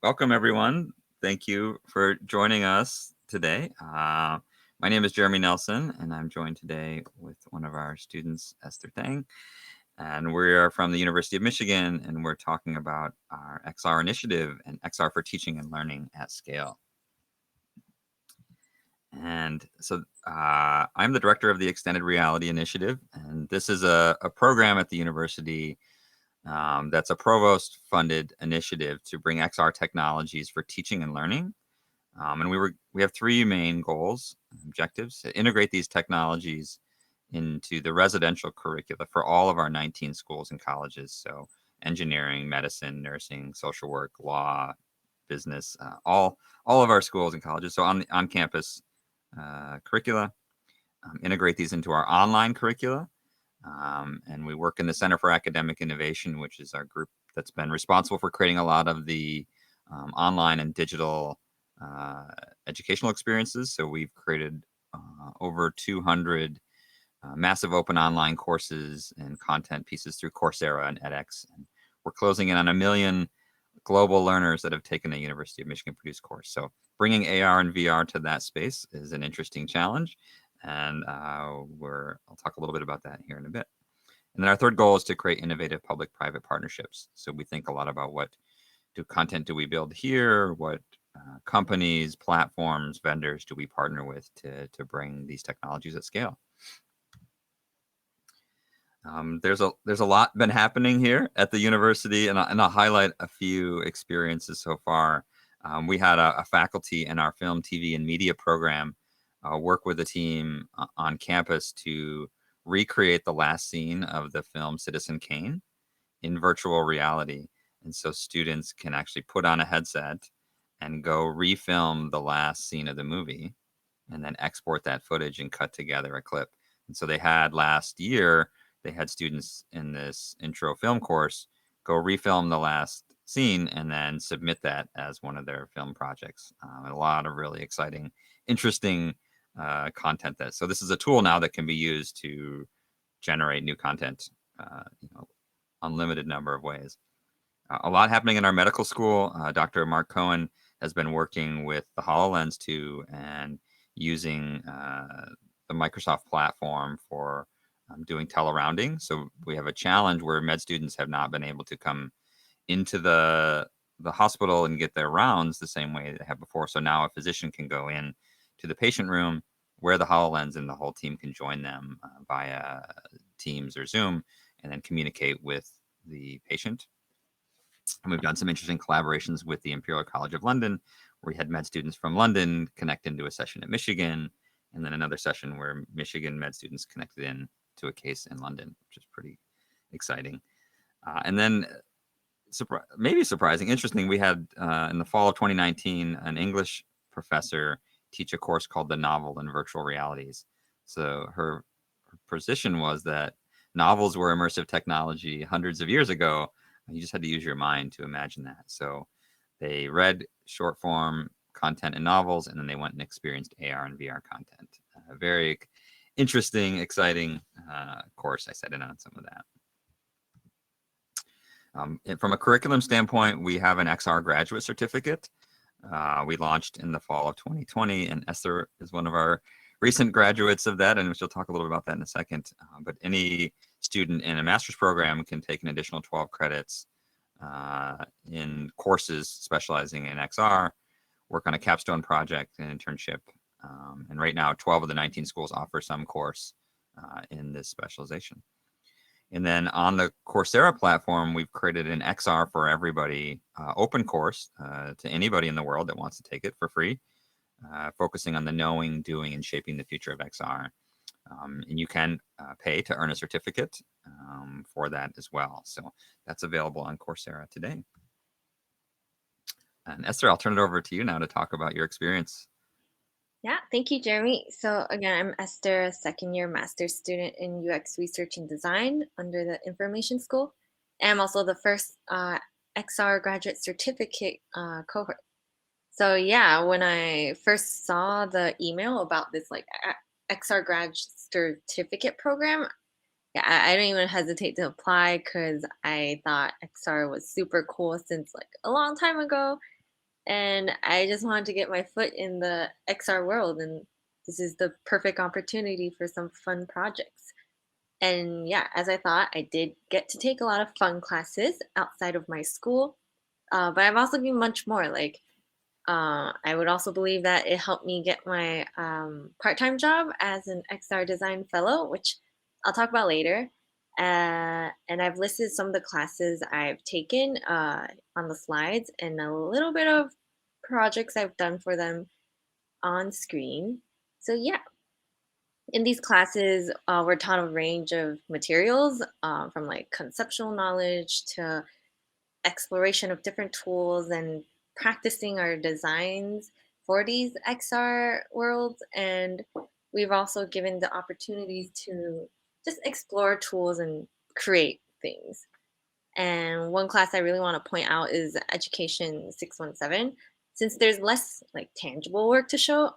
Welcome, everyone. Thank you for joining us today. My name is Jeremy Nelson, and I'm joined today with one of our students, Esther Tang. And we are from the University of Michigan, and we're talking about our XR initiative and XR for teaching and learning at scale. And so I'm the director of the Extended Reality Initiative, and this is a program at the university that's a provost-funded initiative to bring XR technologies for teaching and learning. And we have three main goals, objectives: to integrate these technologies into the residential curricula for all of our 19 schools and colleges. So engineering, medicine, nursing, social work, law, business, all of our schools and colleges. So on campus curricula, integrate these into our online curricula. And we work in the Center for Academic Innovation, which is our group that's been responsible for creating a lot of the online and digital educational experiences. So we've created over 200 massive open online courses and content pieces through Coursera and edX. And we're closing in on 1 million global learners that have taken a University of Michigan produced course. So bringing AR and VR to that space is an interesting challenge. And I'll talk a little bit about that here in a bit. And then our third goal is to create innovative public-private partnerships. So we think a lot about what content do we build here, what companies, platforms, vendors do we partner with to bring these technologies at scale. There's a lot been happening here at the university, and I'll highlight a few experiences so far. We had a faculty in our film, TV, and media program work with a team on campus to recreate the last scene of the film Citizen Kane in virtual reality. And so students can actually put on a headset and go refilm the last scene of the movie and then export that footage and cut together a clip. And so last year, they had students in this intro film course go refilm the last scene and then submit that as one of their film projects. A lot of really exciting, interesting content. So this is a tool now that can be used to generate new content, unlimited number of ways. A lot happening in our medical school. Dr. Mark Cohen has been working with the HoloLens 2 and using the Microsoft platform for doing telerounding. So we have a challenge where med students have not been able to come into the hospital and get their rounds the same way they have before. So now a physician can go in to the patient room, wear the HoloLens, and the whole team can join them via Teams or Zoom and then communicate with the patient. And we've done some interesting collaborations with the Imperial College of London, where we had med students from London connect into a session at Michigan, and then another session where Michigan med students connected in to a case in London, which is pretty exciting. And then maybe surprising, interesting, we had in the fall of 2019, an English professor teach a course called The Novel in Virtual Realities. So her position was that novels were immersive technology hundreds of years ago. You just had to use your mind to imagine that. So they read short form content in novels, and then they went and experienced AR and VR content. A very interesting, exciting course. I sat in on some of that. From a curriculum standpoint, we have an XR graduate certificate. We launched in the fall of 2020, and Esther is one of our recent graduates of that, and she'll talk a little bit about that in a second. But any student in a master's program can take an additional 12 credits in courses specializing in XR, work on a capstone project, an internship. And right now, 12 of the 19 schools offer some course in this specialization. And then on the Coursera platform, we've created an XR for everybody open course to anybody in the world that wants to take it for free, focusing on the knowing, doing, and shaping the future of XR. And you can pay to earn a certificate for that as well. So that's available on Coursera today. And Esther, I'll turn it over to you now to talk about your experience. Yeah, thank you, Jeremy. So again, I'm Esther, a second-year master's student in UX Research and Design under the Information School. And I'm also the first XR graduate certificate cohort. So yeah, when I first saw the email about this XR grad certificate program, yeah, I don't even hesitate to apply because I thought XR was super cool since like a long time ago. and I just wanted to get my foot in the XR world, and this is the perfect opportunity for some fun projects. And yeah, as I thought, I did get to take a lot of fun classes outside of my school, but I've also been much more. Like, I would also believe that it helped me get my part-time job as an XR design fellow, which I'll talk about later. And I've listed some of the classes I've taken on the slides and a little bit of projects I've done for them on screen. So yeah, in these classes, we're taught a range of materials from like conceptual knowledge to exploration of different tools and practicing our designs for these XR worlds. And we've also given the opportunities to just explore tools and create things. And one class I really want to point out is Education 617. Since there's less like tangible work to show,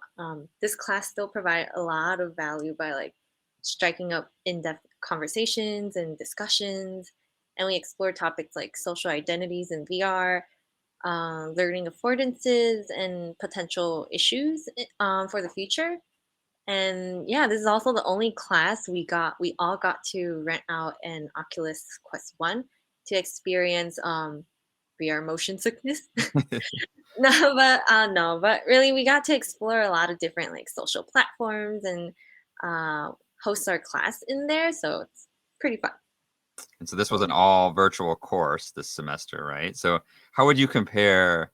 this class still provide a lot of value by like striking up in-depth conversations and discussions. And we explore topics like social identities in VR, learning affordances, and potential issues for the future. And yeah, this is also the only class we all got to rent out an Oculus Quest 1 to experience VR motion sickness. No, but really we got to explore a lot of different like social platforms and uh host our class in there, so it's pretty fun. And so this was an all virtual course this semester, right? So how would you compare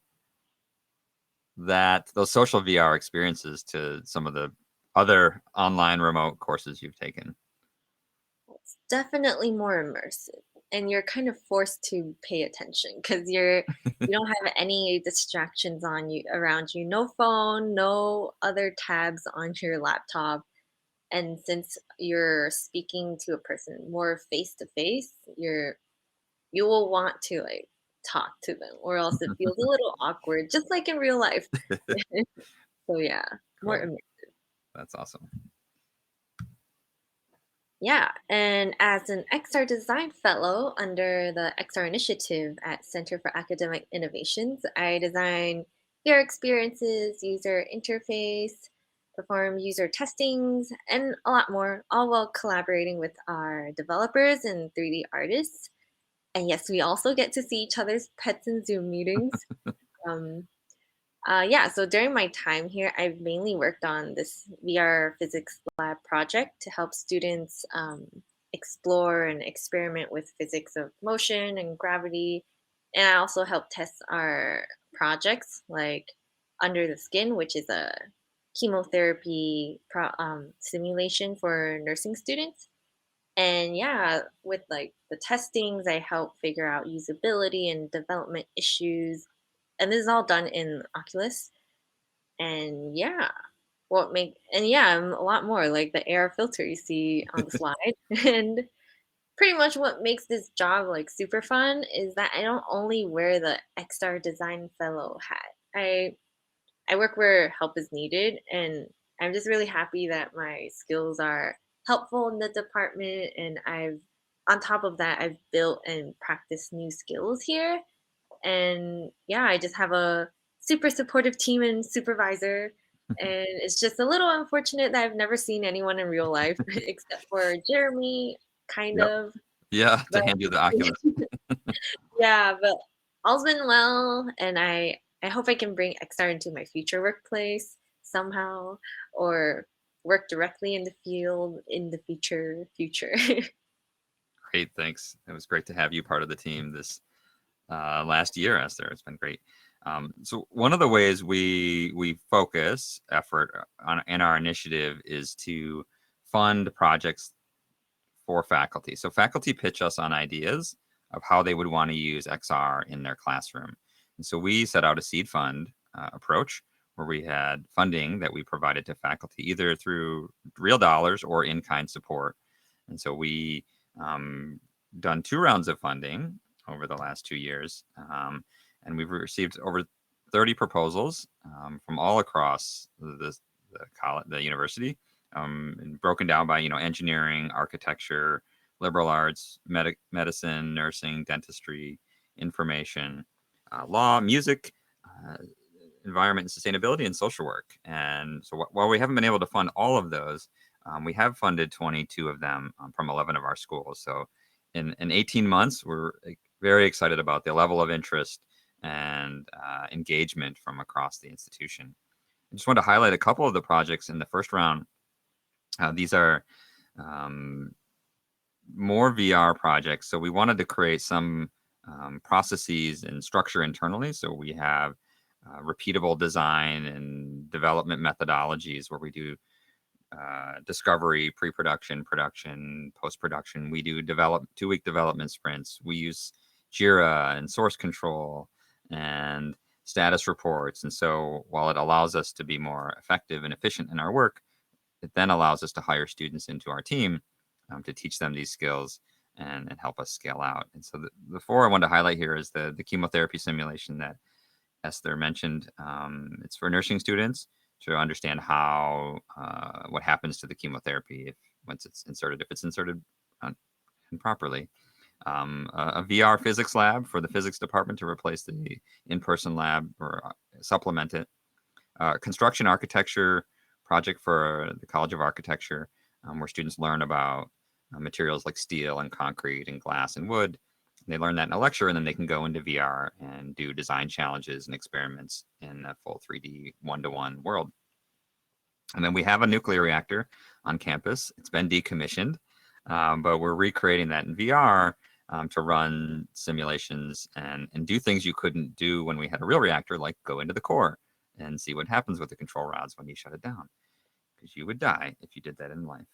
those social VR experiences to some of the other online remote courses you've taken? It's definitely more immersive, and you're kind of forced to pay attention because you don't have any distractions on you around you. No phone, no other tabs on your laptop. And since you're speaking to a person more face to face, you will want to like talk to them, or else it feels a little awkward, just like in real life. So yeah, more Cool. immersive. That's awesome. Yeah, and as an XR Design Fellow under the XR Initiative at Center for Academic Innovations, I design VR experiences, user interface, perform user testings, and a lot more, all while collaborating with our developers and 3D artists. And yes, we also get to see each other's pets in Zoom meetings. Um, yeah, so during my time here, I've mainly worked on this VR physics lab project to help students explore and experiment with physics of motion and gravity. And I also help test our projects like Under the Skin, which is a chemotherapy simulation for nursing students. And yeah, with like the testings, I help figure out usability and development issues, and this is all done in Oculus. And yeah, a lot more like the AR filter you see on the slide. And pretty much what makes this job like super fun is that I don't only wear the XR Design Fellow hat. I work where help is needed, and I'm just really happy that my skills are helpful in the department. And on top of that, I've built and practiced new skills here. And yeah, I just have a super supportive team and supervisor. And it's just a little unfortunate that I've never seen anyone in real life except for Jeremy, kind Yep. of. Yeah, to But hand you the Oculus. yeah, but all's been well, and I hope I can bring XR into my future workplace somehow, or work directly in the field in the future. Great, thanks. It was great to have you part of the team this last year, Esther. It's been great. So one of the ways we focus effort on in our initiative is to fund projects for faculty. So faculty pitch us on ideas of how they would want to use XR in their classroom. And so we set out a seed fund approach where we had funding that we provided to faculty either through real dollars or in-kind support. And so we done 2 rounds of funding over the last 2 years, and we've received over 30 proposals from all across the college, the university, and broken down by engineering, architecture, liberal arts, medicine, nursing, dentistry, information, law, music, environment and sustainability and social work. And so while we haven't been able to fund all of those, we have funded 22 of them from 11 of our schools. So in 18 months, we're very excited about the level of interest and engagement from across the institution. I just want to highlight a couple of the projects in the first round. These are more VR projects. So we wanted to create some processes and structure internally. So we have repeatable design and development methodologies where we do discovery, pre-production, production, post-production. We do 2-week development sprints. We use Jira and source control and status reports. And so while it allows us to be more effective and efficient in our work, it then allows us to hire students into our team to teach them these skills and help us scale out. And so the 4 I want to highlight here is the chemotherapy simulation that Esther mentioned. It's for nursing students to understand how what happens to the chemotherapy once it's inserted, if it's inserted improperly. A VR physics lab for the physics department to replace the in-person lab or supplement it. Construction architecture project for the College of Architecture, where students learn about materials like steel and concrete and glass and wood. They learn that in a lecture, and then they can go into VR and do design challenges and experiments in a full 3D one-to-one world. And then we have a nuclear reactor on campus. It's been decommissioned, but we're recreating that in VR to run simulations and do things you couldn't do when we had a real reactor, like go into the core and see what happens with the control rods when you shut it down, because you would die if you did that in life.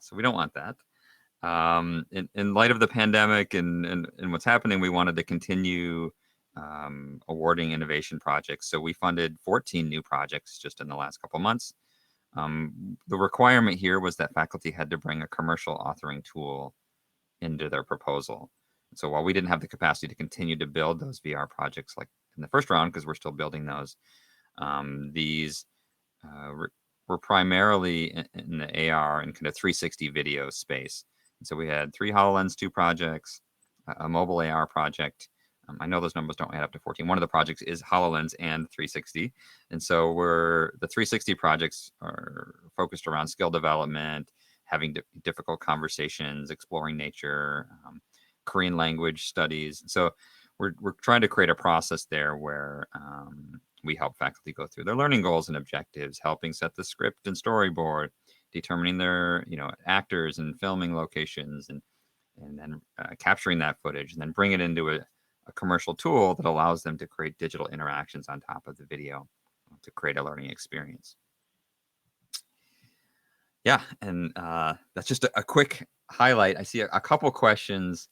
So we don't want that. In light of the pandemic and what's happening, we wanted to continue awarding innovation projects. So we funded 14 new projects just in the last couple months. The requirement here was that faculty had to bring a commercial authoring tool into their proposal. So while we didn't have the capacity to continue to build those VR projects like in the first round, because we're still building those, these were primarily in the AR and kind of 360 video space. And so we had 3 HoloLens 2 projects, a mobile AR project. I know those numbers don't add up to 14. One of the projects is HoloLens and 360. And so the 360 projects are focused around skill development, having difficult conversations, exploring nature, Korean language studies. So we're trying to create a process there where we help faculty go through their learning goals and objectives, helping set the script and storyboard, determining their actors and filming locations, and then capturing that footage, and then bring it into a commercial tool that allows them to create digital interactions on top of the video to create a learning experience. Yeah, and that's just a quick highlight. I see a couple questions